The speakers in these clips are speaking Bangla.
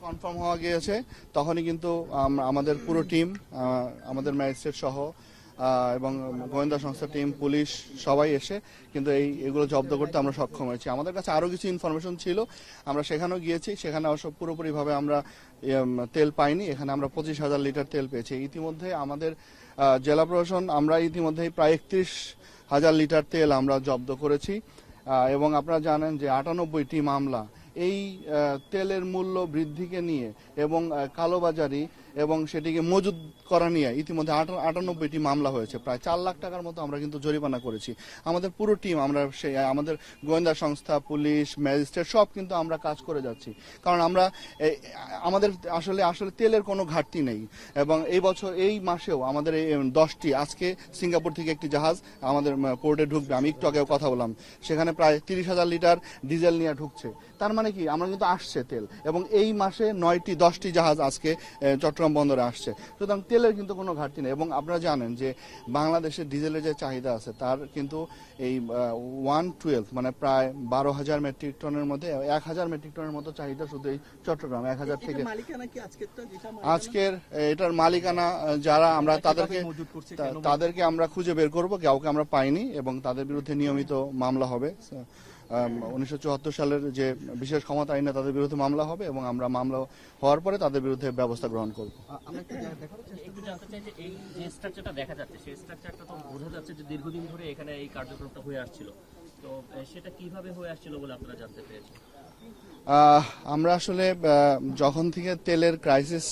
কনফার্ম হওয়া গিয়েছে তখনই কিন্তু আমাদের পুরো টিম, আমাদের ম্যাজিস্ট্রেট সহ এবং গোয়েন্দা সংস্থা টিম, পুলিশ সবাই এসে কিন্তু এগুলো জব্দ করতে আমরা সক্ষম হয়েছি। আমাদের কাছে আরও কিছু ইনফরমেশন ছিল, আমরা সেখানেও গিয়েছি, সেখানে অবশ্য পুরোপুরিভাবে আমরা তেল পাইনি। এখানে আমরা 25,000 লিটার তেল পেয়েছি। ইতিমধ্যে আমাদের জেলা প্রশাসন আমরা ইতিমধ্যেই প্রায় 31,000 লিটার তেল আমরা জব্দ করেছি। এবং আপনারা জানেন যে 98টি মামলা এই তেলের মূল্য বৃদ্ধিকে নিয়ে এবং কালোবাজারি এবং সেটিকে মজুদ করা নিয়ে ইতিমধ্যে 98টি মামলা হয়েছে। প্রায় 4 লাখ টাকার মতো আমরা কিন্তু জরিমানা করেছি। আমাদের পুরো টিম, আমরা আমাদের গোয়েন্দা সংস্থা, পুলিশ, ম্যাজিস্ট্রেট সব কিন্তু আমরা কাজ করে যাচ্ছি, কারণ আমরা আমাদের আসলে তেলের কোনো ঘাটতি নেই। এবং এই বছর এই মাসেও আমাদের 10টি, আজকে সিঙ্গাপুর থেকে একটি জাহাজ আমাদের পোর্টে ঢুকবে, আমি একটু আগেও কথা বললাম, সেখানে প্রায় 30,000 লিটার ডিজেল নিয়ে ঢুকছে। তার মানে কি, আমরা কিন্তু আসছে তেল, এবং এই মাসে 10টি জাহাজ আজকে চট্টগ্রাম বন্দরে আসছে। সুতরাং তেলের কিন্তু কোনো ঘাটতি নেই। এবং আপনারা জানেন যে বাংলাদেশের ডিজেলের যে চাহিদা আছে তার কিন্তু এই 112 মানে প্রায় 12,000 মেট্রিক টনের মধ্যে 1,000 মেট্রিক টনের মতো চাহিদা শুধু এই চট্টগ্রাম 1,000 থেকে। আজকের এটার মালিকানা যারা, আমরা তাদেরকে আমরা খুঁজে বের করব, কাউকে আমরা পাইনি, এবং তাদের বিরুদ্ধে নিয়মিত মামলা হবে। 1974 সালের যে বিশেষ ক্ষমতা আইনে তাদের বিরুদ্ধে মামলা হবে, এবং আমরা মামলা হওয়ার পরে তাদের বিরুদ্ধে ব্যবস্থা গ্রহণ করব। এই যে স্ট্রাকচারটা দেখা যাচ্ছে, সেই স্ট্রাকচারটা তো বোঝা যাচ্ছে যে দীর্ঘদিন ধরে এখানে এই কার্যক্রমটা হয়ে আসছিল। তো সেটা কিভাবে হয়ে আসছিল বলে আপনারা জানতে পেরেছেন? আমরা আসলে যখন থেকে তেলের ক্রাইসিস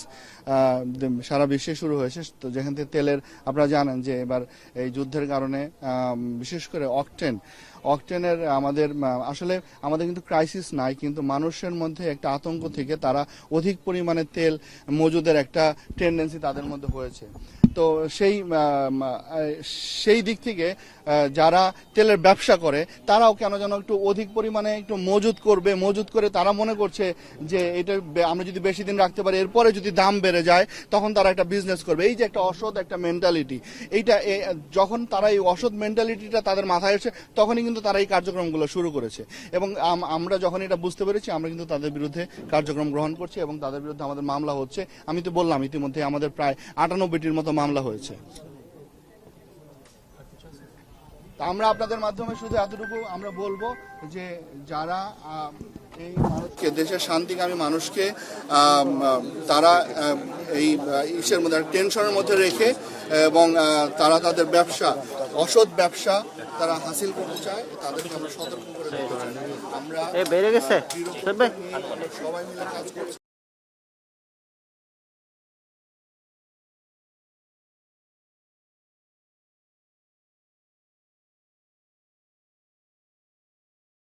সারা বিশ্বে শুরু হয়েছে, তো যেখান থেকে তেলের, আপনারা জানেন যে এবার এই যুদ্ধের কারণে বিশেষ করে অকটেনের আমাদের কিন্তু ক্রাইসিস নাই, কিন্তু মানুষের মধ্যে একটা আতঙ্ক থেকে তারা অধিক পরিমাণে তেল মজুদের একটা টেন্ডেন্সি তাদের মধ্যে হয়েছে। তো সেই দিক থেকে যারা তেলের ব্যবসা করে তারাও কেন যেন একটু অধিক পরিমাণে একটু মজুদ করে তারা মনে করছে যে এটা আমরা যদি বেশি দিন রাখতে পারি, এরপরে যদি দাম বেড়ে যায় তখন তারা একটা বিজনেস করবে। এই যে একটা অসৎ একটা মেন্টালিটি, যখন তারা এই অসৎ মেন্টালিটিটা তাদের মাথায় এসে তখনই কিন্তু তারা এই কার্যক্রমগুলো শুরু করেছে। এবং আমরা যখন এটা বুঝতে পেরেছি, আমরা কিন্তু তাদের বিরুদ্ধে কার্যক্রম গ্রহণ করছি, এবং তাদের বিরুদ্ধে আমাদের মামলা হচ্ছে। আমি তো বললাম ইতিমধ্যে আমাদের প্রায় 98টির মতো মামলা হয়েছে। আমরা আপনাদের মাধ্যমে শুধু এতটুকু আমরা বলবো যে যারা এই মানুষকে, দেশের শান্তিকামী মানুষকে তারা এই ইসের মধ্যে টেনশনের মধ্যে রেখে এবং তারা তাদের ব্যবসা, অসৎ ব্যবসা তারা হাসিল করতে চায়, তাদেরকে আমরা সতর্ক করে দিতে চাই। আমরা সবাই মিলে কাজ করছি।